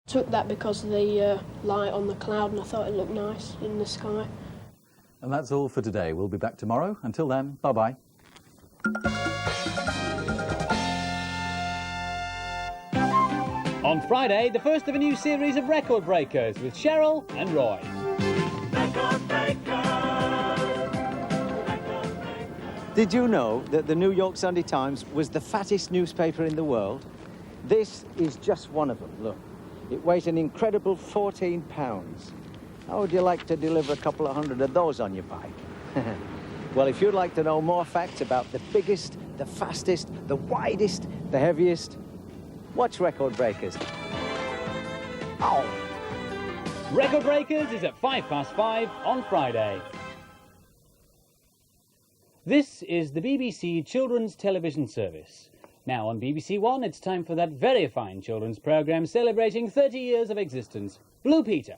Took that because of the light on the cloud, and I thought it looked nice in the sky. And that's all for today. We'll be back tomorrow. Until then, bye-bye. On Friday, the first of a new series of Record Breakers with Cheryl and Roy. Did you know that the New York Sunday Times was the fattest newspaper in the world? This is just one of them, look. It weighs an incredible 14 pounds. How would you like to deliver a couple of hundred of those on your bike? Well, if you'd like to know more facts about the biggest, the fastest, the widest, the heaviest, watch Record Breakers. Ow! Record Breakers is at 5:05 on Friday. This is the BBC Children's Television Service. Now on BBC One, it's time for that very fine children's programme celebrating 30 years of existence, Blue Peter.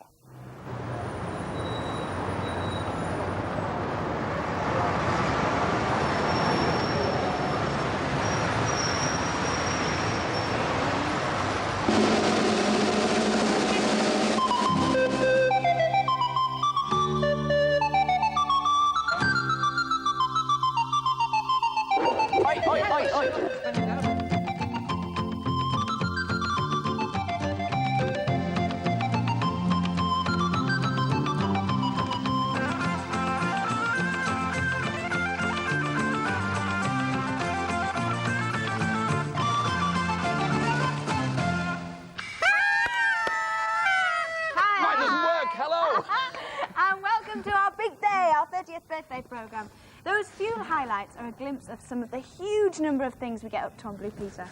Birthday programme. Those few highlights are a glimpse of some of the huge number of things we get up to on Blue Peter.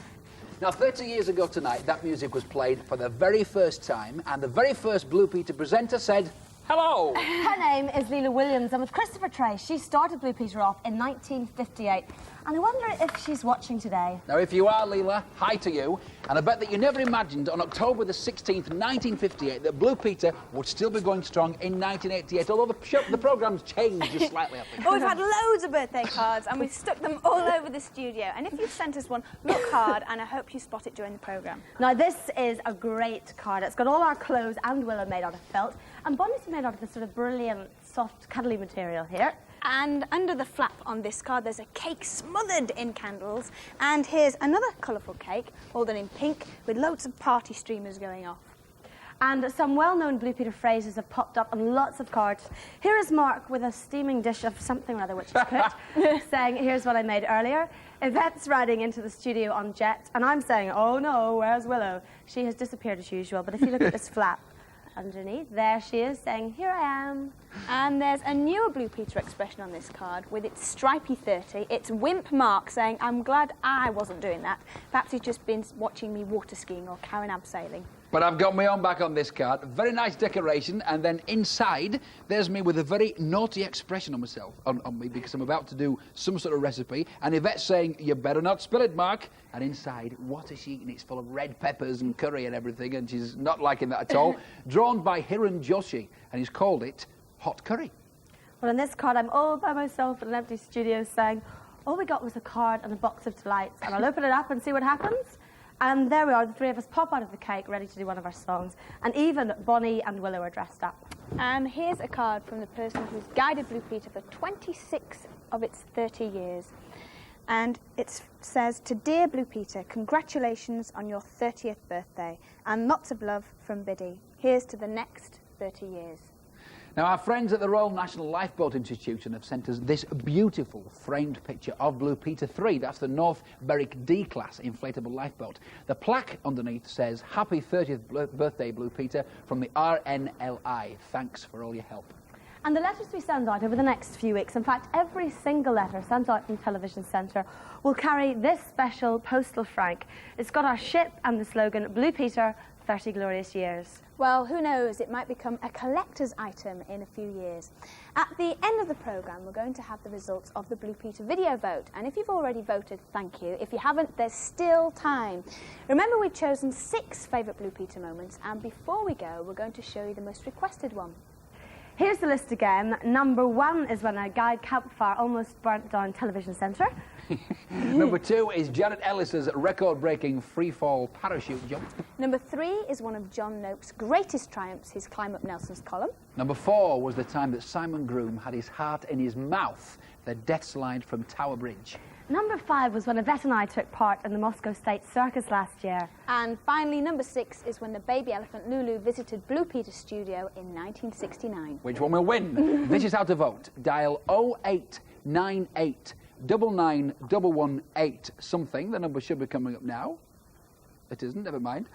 Now, 30 years ago tonight, that music was played for the very first time, and the very first Blue Peter presenter said, hello! Her name is Leela Williams, and with Christopher Trey, she started Blue Peter off in 1958. And I wonder if she's watching today. Now, if you are, Leela, hi to you. And I bet that you never imagined on October the 16th, 1958, that Blue Peter would still be going strong in 1988, although the programme's changed just slightly, I think. Well, we've had loads of birthday cards, and we've stuck them all over the studio. And if you've sent us one, look hard, and I hope you spot it during the programme. Now, this is a great card. It's got all our clothes and Willow made out of felt, and Bonnie's made out of this sort of brilliant, soft, cuddly material here. And under the flap on this card, there's a cake smothered in candles. And here's another colourful cake, all done in pink, with loads of party streamers going off. And some well-known Blue Peter phrases have popped up on lots of cards. Here is Mark with a steaming dish of something or other which is cooked, saying, here's what I made earlier. Yvette's riding into the studio on jet, and I'm saying, oh no, where's Willow? She has disappeared as usual, but if you look at this flap, underneath, there she is saying, here I am. And there's a newer Blue Peter expression on this card with its stripy 30. It's Wimp Mark saying, I'm glad I wasn't doing that. Perhaps he's just been watching me water skiing or carrying abseiling. But I've got my own back on this card. Very nice decoration, and then inside there's me with a very naughty expression on myself, on me, because I'm about to do some sort of recipe, and Yvette's saying, you better not spill it, Mark. And inside, what is she eating? It's full of red peppers and curry and everything, and she's not liking that at all. Drawn by Hiran Joshi, and he's called it Hot Curry. Well, in this card, I'm all by myself in an empty studio saying, all we got was a card and a box of delights, and I'll open it up and see what happens. And there we are, the three of us pop out of the cake, ready to do one of our songs. And even Bonnie and Willow are dressed up. And here's a card from the person who's guided Blue Peter for 26 of its 30 years. And it says, to dear Blue Peter, congratulations on your 30th birthday. And lots of love from Biddy. Here's to the next 30 years. Now, our friends at the Royal National Lifeboat Institution have sent us this beautiful framed picture of Blue Peter 3. That's the North Berwick D-class inflatable lifeboat. The plaque underneath says, Happy 30th birthday, Blue Peter, from the RNLI. Thanks for all your help. And the letters we send out over the next few weeks, in fact, every single letter sent out from Television Centre will carry this special postal frank. It's got our ship and the slogan, Blue Peter, 30 glorious years. Well, who knows, it might become a collector's item in a few years. At the end of the programme, we're going to have the results of the Blue Peter video vote. And if you've already voted, thank you. If you haven't, there's still time. Remember, we've chosen 6 favourite Blue Peter moments, and before we go, we're going to show you the most requested one. Here's the list again. Number 1 is when a guide campfire almost burnt down television centre. Number 2 is Janet Ellis's record-breaking free-fall parachute jump. Number 3 is one of John Noakes' greatest triumphs, his climb up Nelson's Column. Number 4 was the time that Simon Groom had his heart in his mouth, the death slide from Tower Bridge. Number 5 was when Yvette and I took part in the Moscow State Circus last year. And finally, number 6 is when the baby elephant Lulu visited Blue Peter's studio in 1969. Which one will win? This is how to vote. Dial 0898 99118 something. The number should be coming up now. It isn't, never mind.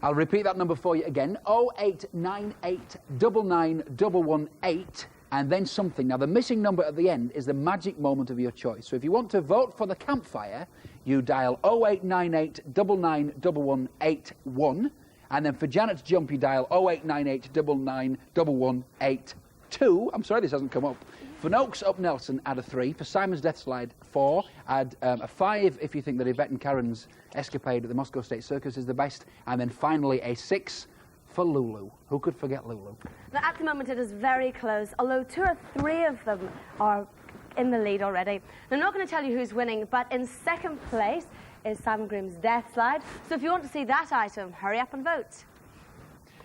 I'll repeat that number for you again. 0898 99118 and then something. Now, the missing number at the end is the magic moment of your choice. So if you want to vote for the campfire, you dial 0898 99181. And then for Janet's jump, you dial 0898 9911182. I'm sorry this hasn't come up. For Noakes up Nelson, add a 3. For Simon's death slide, 4. Add a 5 if you think that Yvette and Karen's escapade at the Moscow State Circus is the best. And then finally a 6 for Lulu. Who could forget Lulu? Now, at the moment, it is very close, although 2 or 3 of them are in the lead already. I'm not going to tell you who's winning, but in second place is Simon Groom's death slide. So if you want to see that item, hurry up and vote.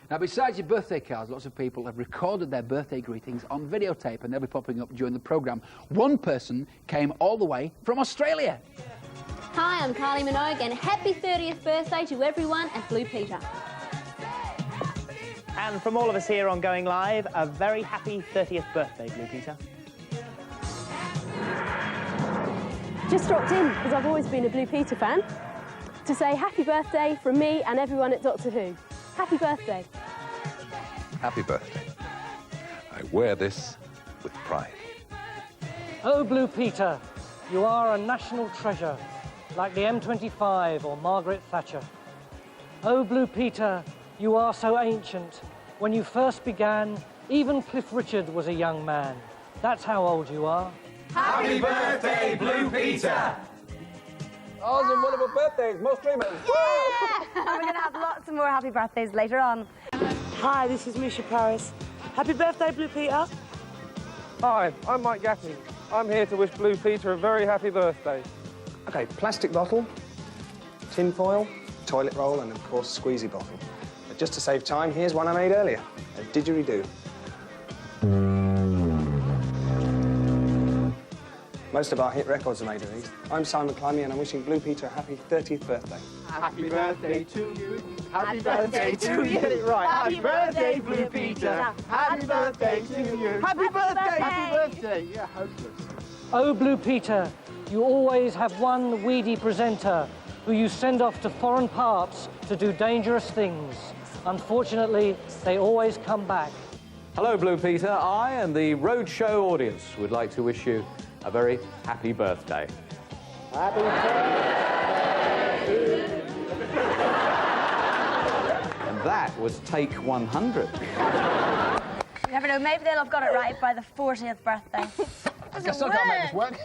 Now, besides your birthday cards, lots of people have recorded their birthday greetings on videotape, and they'll be popping up during the programme. One person came all the way from Australia. Hi, I'm Carly Minogue, and happy 30th birthday to everyone at Blue Peter. And from all of us here on Going Live, a very happy 30th birthday, Blue Peter. Just dropped in, because I've always been a Blue Peter fan, to say happy birthday from me and everyone at Doctor Who. Happy birthday. Happy birthday. I wear this with pride. Oh, Blue Peter, you are a national treasure, like the M25 or Margaret Thatcher. Oh, Blue Peter, you are so ancient. When you first began, even Cliff Richard was a young man. That's how old you are. Happy birthday, Blue Peter! Awesome, wonderful birthdays, more streamers. Yeah! We're going to have lots of more happy birthdays later on. Hi, this is Misha Paris. Happy birthday, Blue Peter. Hi, I'm Mike Gaffney. I'm here to wish Blue Peter a very happy birthday. OK, plastic bottle, tin foil, toilet roll, and, of course, squeezy bottle. But just to save time, here's one I made earlier, a didgeridoo. Most of our hit records are made of these. I'm Simon Climby, and I'm wishing Blue Peter a happy 30th birthday. Happy birthday to you. Happy birthday to you. Get it right. Happy birthday, Blue Peter. Happy birthday to you. Happy birthday. Happy birthday. Yeah, hopeless. Oh, Blue Peter, you always have one weedy presenter who you send off to foreign parts to do dangerous things. Unfortunately, they always come back. Hello, Blue Peter. I and the Roadshow audience would like to wish you a very happy birthday. Happy birthday. And that was take 100. You never know, maybe they'll have got it right by the 40th birthday. I still can't make this work.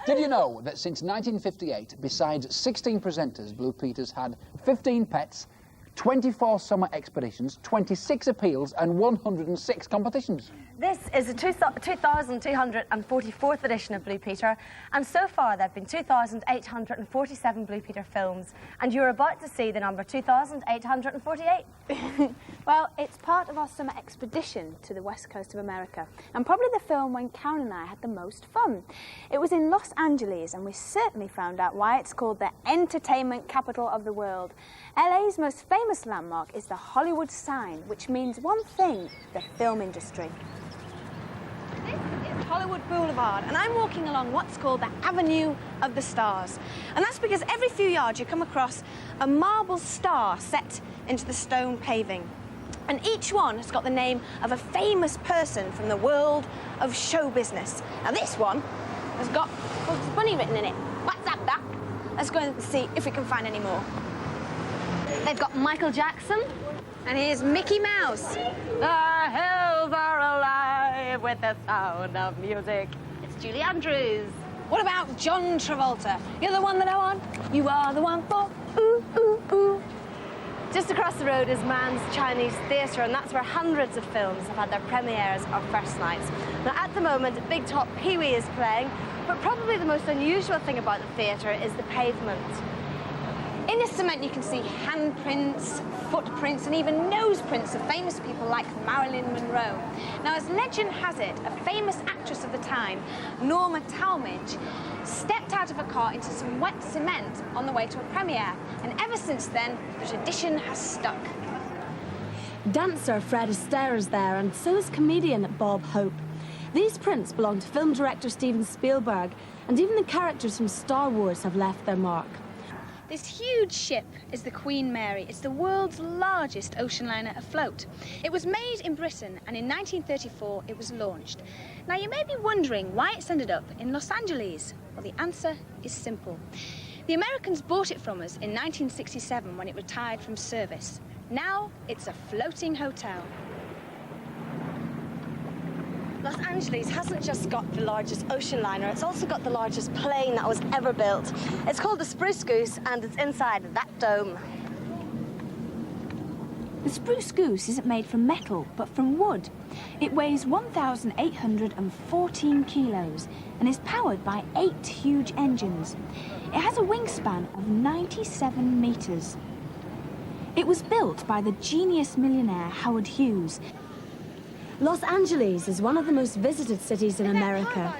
Did you know that since 1958, besides 16 presenters, Blue Peter's had 15 pets, 24 summer expeditions, 26 appeals, and 106 competitions? This is the 2,244th edition of Blue Peter, and so far there have been 2,847 Blue Peter films, and you're about to see the number 2,848. Well, it's part of our summer expedition to the west coast of America, and probably the film when Karen and I had the most fun. It was in Los Angeles, and we certainly found out why it's called the entertainment capital of the world. LA's most famous landmark is the Hollywood sign, which means one thing: the film industry. This is Hollywood Boulevard, and I'm walking along what's called the Avenue of the Stars. And that's because every few yards you come across a marble star set into the stone paving. And each one has got the name of a famous person from the world of show business. Now this one has got Bugs Bunny written in it. What's that, Doc? Let's go and see if we can find any more. They've got Michael Jackson, and here's Mickey Mouse. The hills are alive with the sound of music. It's Julie Andrews. What about John Travolta? You're the one that I want. You are the one for ooh, ooh, ooh. Just across the road is Man's Chinese Theatre, and that's where hundreds of films have had their premieres or first nights. Now, at the moment, Big Top Pee-wee is playing, but probably the most unusual thing about the theatre is the pavement. In the cement you can see handprints, footprints and even nose prints of famous people like Marilyn Monroe. Now, as legend has it, a famous actress of the time, Norma Talmadge, stepped out of a car into some wet cement on the way to a premiere, and ever since then the tradition has stuck. Dancer Fred Astaire is there, and so is comedian Bob Hope. These prints belong to film director Steven Spielberg, and even the characters from Star Wars have left their mark. This huge ship is the Queen Mary. It's the world's largest ocean liner afloat. It was made in Britain, and in 1934 it was launched. Now, you may be wondering why it's ended up in Los Angeles. Well, the answer is simple. The Americans bought it from us in 1967 when it retired from service. Now it's a floating hotel. Los Angeles hasn't just got the largest ocean liner, it's also got the largest plane that was ever built. It's called the Spruce Goose, and it's inside that dome. The Spruce Goose isn't made from metal, but from wood. It weighs 1,814 kilos and is powered by 8 huge engines. It has a wingspan of 97 meters. It was built by the genius millionaire Howard Hughes. Los Angeles is one of the most visited cities in America.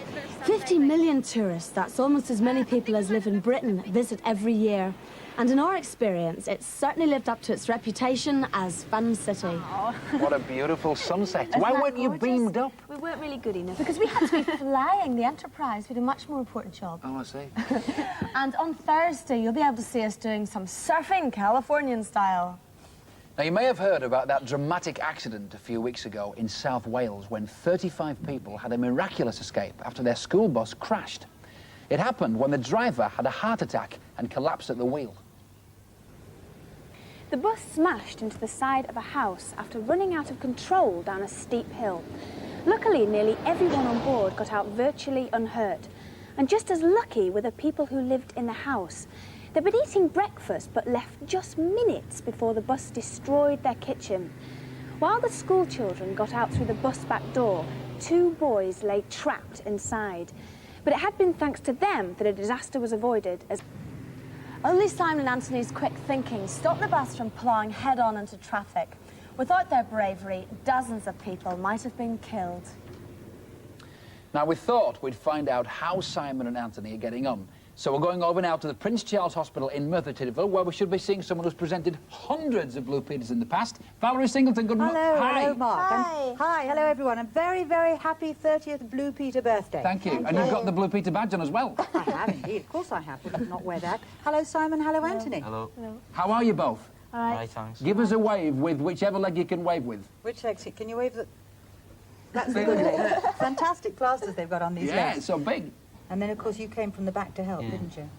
50 million tourists, that's almost as many people as live in Britain, visit every year. And in our experience, it's certainly lived up to its reputation as Fun City. What a beautiful sunset. Why weren't you beamed up? We weren't really good enough because we had to be flying the Enterprise. We had a much more important job. Oh, I see. And on Thursday, you'll be able to see us doing some surfing, Californian style. Now, you may have heard about that dramatic accident a few weeks ago in South Wales when 35 people had a miraculous escape after their school bus crashed. It happened when the driver had a heart attack and collapsed at the wheel. The bus smashed into the side of a house after running out of control down a steep hill. Luckily, nearly everyone on board got out virtually unhurt. And just as lucky were the people who lived in the house. They'd been eating breakfast but left just minutes before the bus destroyed their kitchen. While the school children got out through the bus back door, 2 boys lay trapped inside. But it had been thanks to them that a disaster was avoided, as only Simon and Anthony's quick thinking stopped the bus from ploughing head-on into traffic. Without their bravery, dozens of people might have been killed. Now, we thought we'd find out how Simon and Anthony are getting on. So we're going over now to the Prince Charles Hospital in Merthyr Tydfil, where we should be seeing someone who's presented hundreds of Blue Peters in the past. Valerie Singleton, good morning. Hi. Hello, Mark. Hi, hello, everyone. A very, very happy 30th Blue Peter birthday. Thank you. And you've got the Blue Peter badge on as well. I have, indeed. Of course I have. Would I not wear that? Hello, Simon. Hello, Anthony. Hello. How are you both? All right. Thanks. Give us a wave with whichever leg you can wave with. Which leg? Can you wave the... That's the good leg. Fantastic plasters they've got on these legs. Yeah, it's so big. And then, of course, you came from the back to help, didn't you?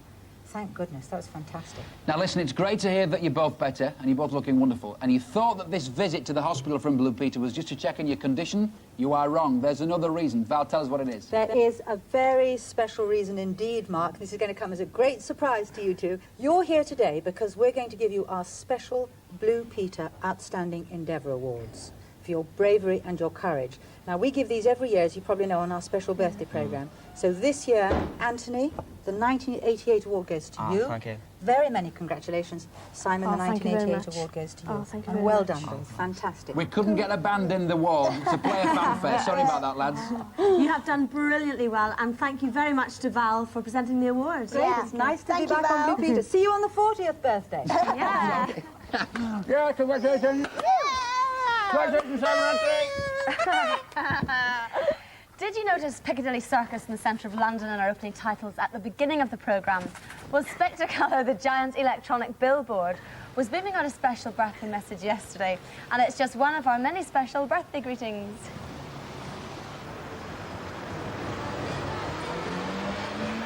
Thank goodness, that was fantastic. Now, listen, it's great to hear that you're both better and you're both looking wonderful. And you thought that this visit to the hospital from Blue Peter was just to check on your condition? You are wrong. There's another reason. Val, tell us what it is. There is a very special reason indeed, Mark. This is going to come as a great surprise to you two. You're here today because we're going to give you our special Blue Peter Outstanding Endeavour Awards for your bravery and your courage. Now, we give these every year, as you probably know, on our special birthday programme. So this year, Anthony, the 1988 award goes to you. Thank you. Very many congratulations. Simon, the thank you very 1988 much. award goes to you. Oh, thank you and very well much. done, both. Fantastic. We couldn't get a band in the wall to play a fanfare. Sorry about that, lads. You have done brilliantly well, and thank you very much to Val for presenting the awards. Great, it's nice to be back on Blue Peter. See you on the 40th birthday. Yeah. Yeah, congratulations. Congratulations, Simon Anthony. Did you notice Piccadilly Circus in the centre of London in our opening titles at the beginning of the programme? Well, Spectacolor, the giant electronic billboard, was beaming out a special birthday message yesterday, and it's just one of our many special birthday greetings.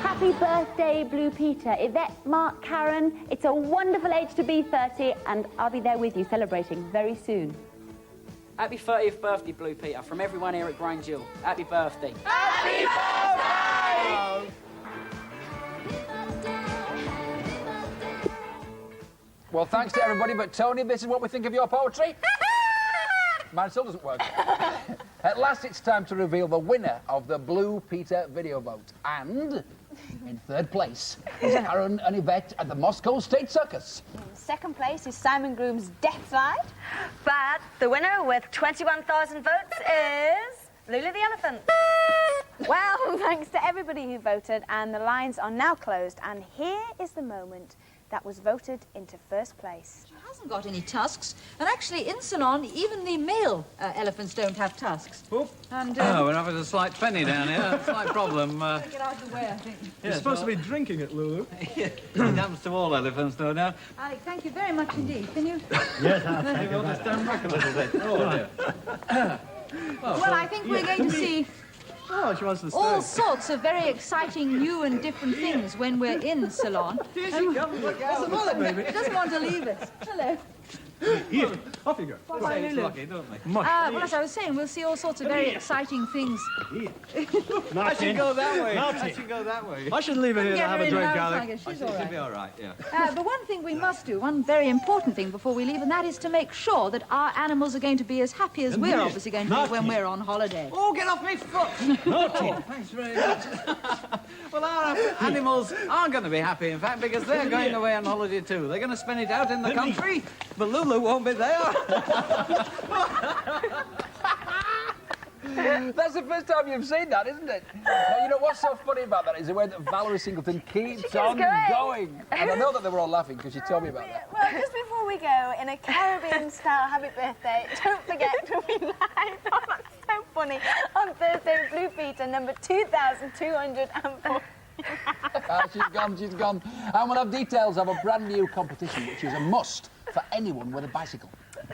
Happy birthday, Blue Peter. Yvette, Mark, Karen, it's a wonderful age to be 30, and I'll be there with you celebrating very soon. Happy 30th birthday, Blue Peter, from everyone here at Grange Hill. Happy birthday. Happy birthday! Well, thanks to everybody, but Tony, this is what we think of your poetry. Mine still doesn't work. At last, it's time to reveal the winner of the Blue Peter video vote. And in third place is Karen and Yvette at the Moscow State Circus. In second place is Simon Groom's Death Slide. But the winner with 21,000 votes is Lulu the Elephant. Well, thanks to everybody who voted, and the lines are now closed. And here is the moment that was voted into first place. She hasn't got any tusks, and actually in Ceylon, even the male elephants don't have tusks. And, we're having a slight penny down here. A slight problem. Get out of the way, I think. You're supposed to be drinking it, Lulu. It happens to all elephants, no doubt. Alec, thank you very much indeed. Can you? Yes, Maybe we'll just stand back a little bit. Oh, dear. Well, I think we're going to see Oh, she wants to stay. all sorts of very exciting, new and different things when we're in Ceylon. Here she comes. Look out. What's the matter, baby? She doesn't want to leave us. Hello. Here, off you go. Bye-bye, Lulu. Lucky, don't they? Well, as I was saying, we'll see all sorts of very exciting things. I should go that way. I should go that way. I should leave her here to Get have her a in drink, now, Alec. Tiger. She's She'll all right. be all right, yeah. But one thing we must do, one very important thing before we leave, and that is to make sure that our animals are going to be as happy as we're obviously going to be when we're on holiday. Oh, get off me foot! Naughty. Oh, thanks very much. Well, our animals are going to be happy, in fact, because they're going away on holiday too. They're going to spend it out in the country, but Lulu won't be there. That's the first time you've seen that, isn't it? Now, you know what's so funny about that is the way that Valerie Singleton keeps on going. And I know that they were all laughing because she told me about that. Well, just before we go, in a Caribbean-style happy birthday, don't forget to be live. Oh, that's so funny. On Thursday with Blue Peter, number 2,204. She's gone. And we'll have details of a brand new competition, which is a must for anyone with a bicycle.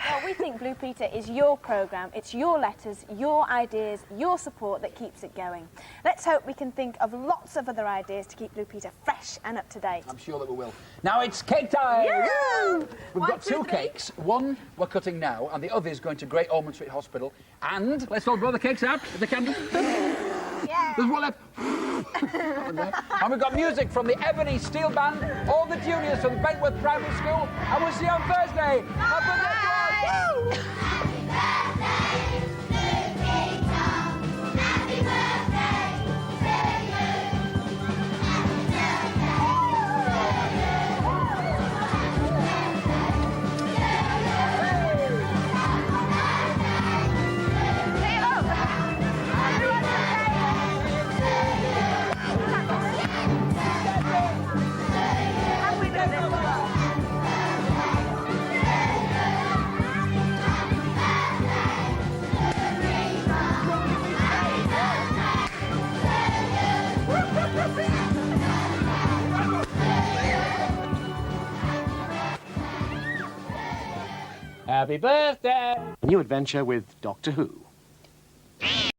Well, we think Blue Peter is your programme. It's your letters, your ideas, your support that keeps it going. Let's hope we can think of lots of other ideas to keep Blue Peter fresh and up to date. I'm sure that we will. Now it's cake time! Woo! We've got two cakes. One we're cutting now, and the other is going to Great Ormond Street Hospital. And let's all blow the cakes out with the candle. Yeah. There's one left. And we've got music from the Ebony Steel Band, all the juniors from the Bentworth Primary School, and we'll see you on Thursday. Have a good day. Happy birthday! New adventure with Doctor Who.